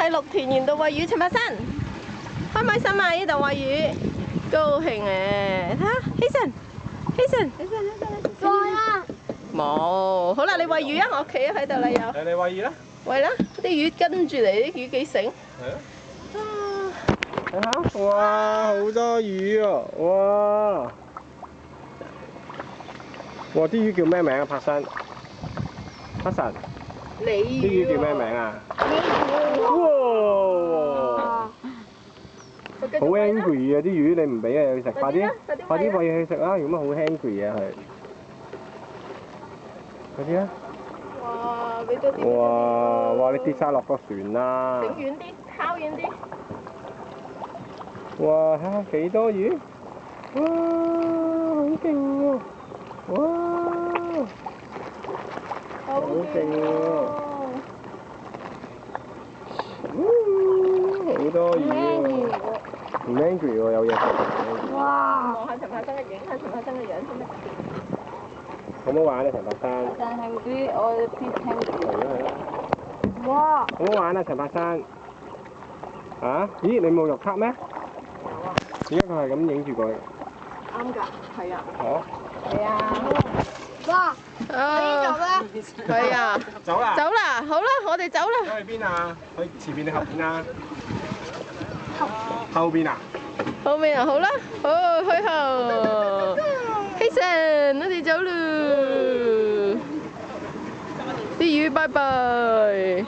喺綠田園度餵魚，陳柏生開唔開心啊？呢度餵魚，高興誒！睇下希神，再啦，冇，好啦，你餵魚啊！我企咗喺度啦又。你餵魚啦，餵啦，啲魚跟住嚟，啲魚幾醒。係啊。睇下，哇，好多魚啊！哇，哇，啲魚叫咩名啊？柏生，柏神，鯉啲魚叫咩名啊？哇！好 angry 啊！啲魚你唔俾佢食，快啲餵佢食啦！如果唔係好 angry 啊佢。快啲啊！哇！俾多啲。哇！你跌晒落個船啦！整遠啲，靠遠啲。哇！睇下幾多魚！哇！好勁喎！哇！好勁喎！好多魚喎！唔 angry 喎，有嘢食。哇！望下陳柏生嘅影，睇陳柏生嘅樣先得。好唔好玩啊，陳柏生？但係啲我啲聽係啊！哇！好唔好玩啊，陳柏生？啊？咦，你冇肉卡咩？有啊。點解佢係咁影住佢？啱㗎，係啊。嚇？係啊。哇！呢度咧？係啊。走啦！走啦，好啦，我哋走啦。走去邊啊？去前邊定後邊啊？後邊啊？後面啊，好啦，好，去後。希神，我哋走啦。啲魚拜拜。